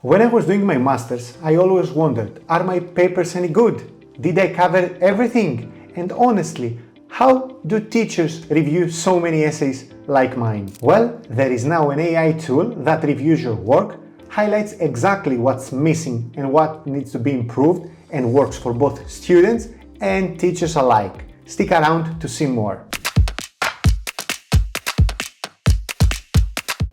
When I was doing my masters, I always wondered, are my papers any good? Did I cover everything? And honestly, how do teachers review so many essays like mine? Well, there is now an AI tool that reviews your work, highlights exactly what's missing and what needs to be improved, and works for both students and teachers alike. Stick around to see more.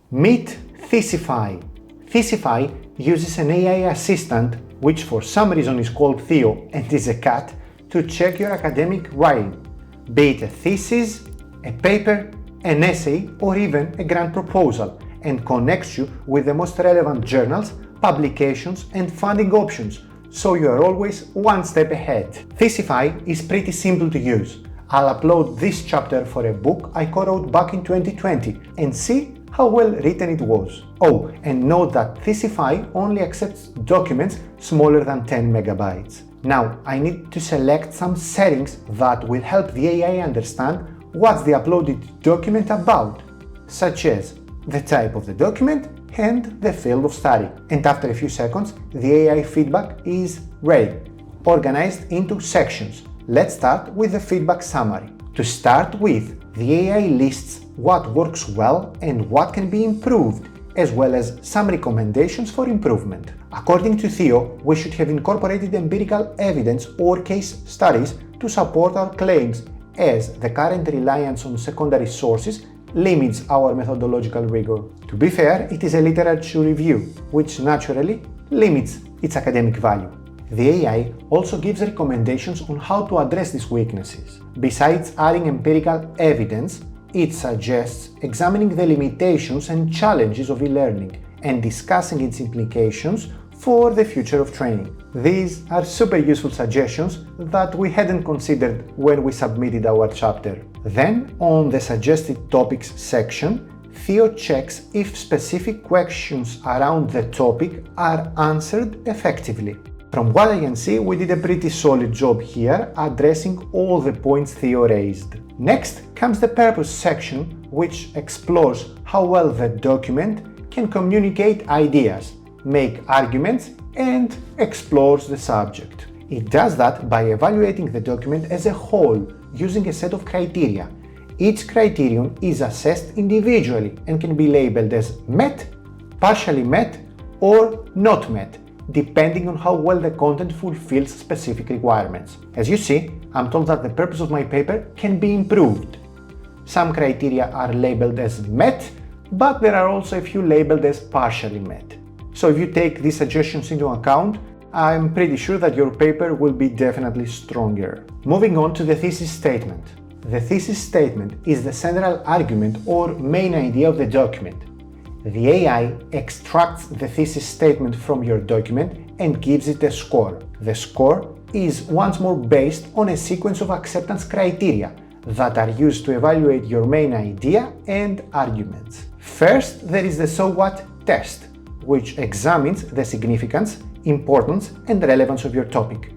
Meet Thesify. Thesify uses an AI assistant, which for some reason is called Theo and is a cat, to check your academic writing, be it a thesis, a paper, an essay, or even a grant proposal, and connects you with the most relevant journals, publications, and funding options, so you are always one step ahead. Thesify is pretty simple to use. I'll upload this chapter for a book I co-wrote back in 2020 and see how well written it was. Oh, and note that Thesify only accepts documents smaller than 10 megabytes. Now, I need to select some settings that will help the AI understand what's the uploaded document about, such as the type of the document and the field of study. And after a few seconds, the AI feedback is ready, organized into sections. Let's start with the feedback summary. To start with, the AI lists what works well and what can be improved, as well as some recommendations for improvement. According to Theo, we should have incorporated empirical evidence or case studies to support our claims, as the current reliance on secondary sources limits our methodological rigor. To be fair, it is a literature review, which naturally limits its academic value. The AI also gives recommendations on how to address these weaknesses. Besides adding empirical evidence, it suggests examining the limitations and challenges of e-learning and discussing its implications for the future of training. These are super useful suggestions that we hadn't considered when we submitted our chapter. Then, on the suggested topics section, Theo checks if specific questions around the topic are answered effectively. From what I can see, we did a pretty solid job here, addressing all the points Theo raised. Next comes the purpose section, which explores how well the document can communicate ideas, make arguments, and explores the subject. It does that by evaluating the document as a whole, using a set of criteria. Each criterion is assessed individually and can be labeled as met, partially met, or not met, depending on how well the content fulfills specific requirements. As you see, I'm told that the purpose of my paper can be improved. Some criteria are labeled as met, but there are also a few labeled as partially met. So if you take these suggestions into account, I'm pretty sure that your paper will be definitely stronger. Moving on to the thesis statement. The thesis statement is the central argument or main idea of the document. The AI extracts the thesis statement from your document and gives it a score. The score is once more based on a sequence of acceptance criteria that are used to evaluate your main idea and arguments. First, there is the so what test, which examines the significance, importance, and relevance of your topic.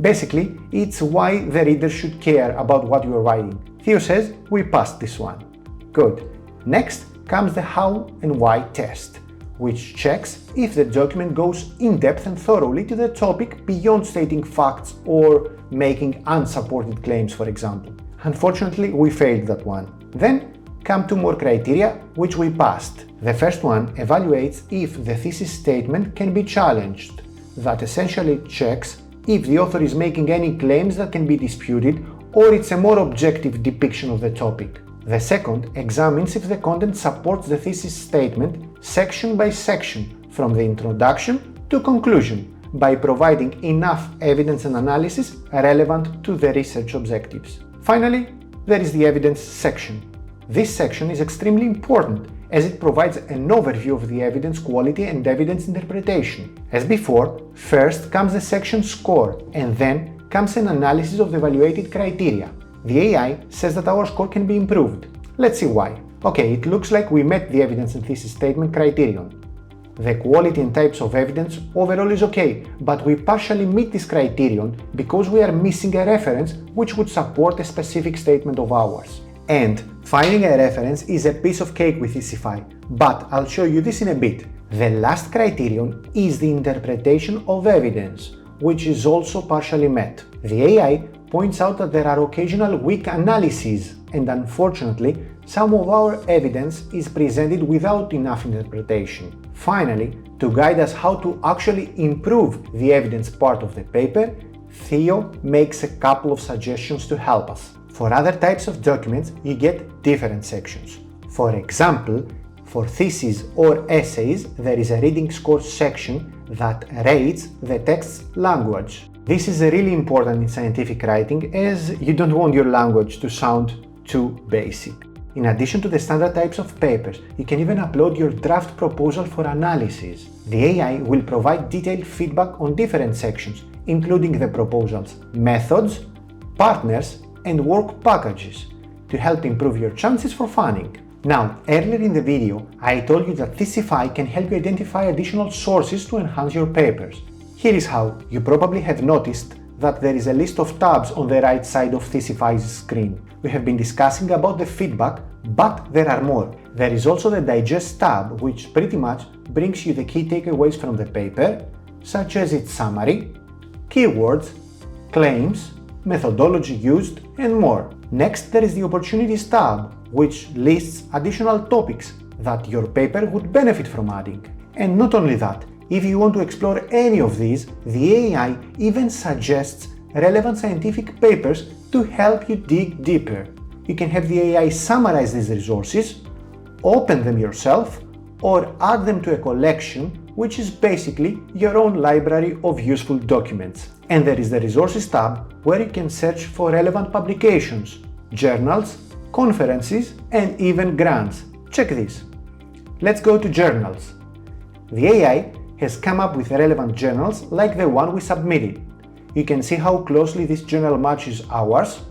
Basically, it's why the reader should care about what you are writing. Theo says we passed this one. Good. Next comes the how and why test, which checks if the document goes in-depth and thoroughly to the topic beyond stating facts or making unsupported claims, for example. Unfortunately, we failed that one. Then come two more criteria, which we passed. The first one evaluates if the thesis statement can be challenged. That essentially checks if the author is making any claims that can be disputed or it's a more objective depiction of the topic. The second examines if the content supports the thesis statement section by section, from the introduction to conclusion, by providing enough evidence and analysis relevant to the research objectives. Finally, there is the evidence section. This section is extremely important as it provides an overview of the evidence quality and evidence interpretation. As before, first comes the section score and then comes an analysis of the evaluated criteria. The AI says that our score can be improved. Let's see why. Okay, it looks like we met the evidence and thesis statement criterion. The quality and types of evidence overall is okay, but we partially meet this criterion because we are missing a reference which would support a specific statement of ours. And finding a reference is a piece of cake with Thesify, but I'll show you this in a bit. The last criterion is the interpretation of evidence, which is also partially met. The AI points out that there are occasional weak analyses, and unfortunately, some of our evidence is presented without enough interpretation. Finally, to guide us how to actually improve the evidence part of the paper, Theo makes a couple of suggestions to help us. For other types of documents, you get different sections. For example, for theses or essays, there is a reading score section that rates the text's language. This is really important in scientific writing as you don't want your language to sound too basic. In addition to the standard types of papers, you can even upload your draft proposal for analysis. The AI will provide detailed feedback on different sections, including the proposal's methods, partners, and work packages, to help improve your chances for funding. Now, earlier in the video, I told you that Thesify can help you identify additional sources to enhance your papers. Here is how. You probably have noticed that there is a list of tabs on the right side of Thesify's screen. We have been discussing about the feedback, but there are more. There is also the Digest tab, which pretty much brings you the key takeaways from the paper, such as its summary, keywords, claims, methodology used, and more. Next, there is the Opportunities tab, which lists additional topics that your paper would benefit from adding. And not only that, if you want to explore any of these, the AI even suggests relevant scientific papers to help you dig deeper. You can have the AI summarize these resources, open them yourself, or add them to a collection, which is basically your own library of useful documents. And there is the Resources tab, where you can search for relevant publications, journals, conferences, and even grants. Check this. Let's go to journals. The AI has come up with relevant journals like the one we submitted. You can see how closely this journal matches ours,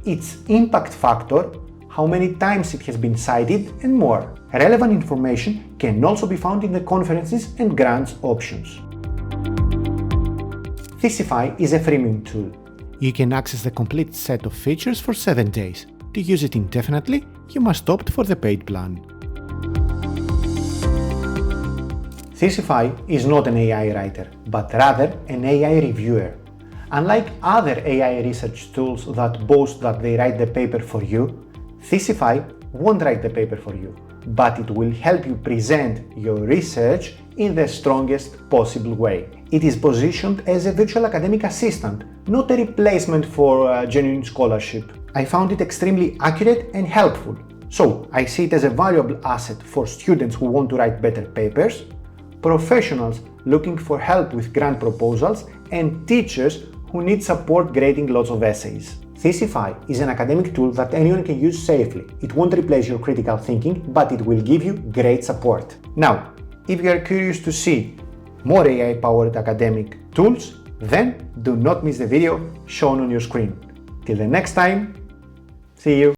its impact factor, how many times it has been cited, and more. Relevant information can also be found in the conferences and grants options. Thesify is a freemium tool. You can access the complete set of features for 7 days. To use it indefinitely, you must opt for the paid plan. Thesify is not an AI writer, but rather an AI reviewer. Unlike other AI research tools that boast that they write the paper for you, Thesify won't write the paper for you, but it will help you present your research in the strongest possible way. It is positioned as a virtual academic assistant, not a replacement for genuine scholarship. I found it extremely accurate and helpful, so I see it as a valuable asset for students who want to write better papers, professionals looking for help with grant proposals, and teachers who need support grading lots of essays. Thesify is an academic tool that anyone can use safely. It won't replace your critical thinking, but it will give you great support. Now, if you are curious to see more AI-powered academic tools, then do not miss the video shown on your screen. Till the next time, see you!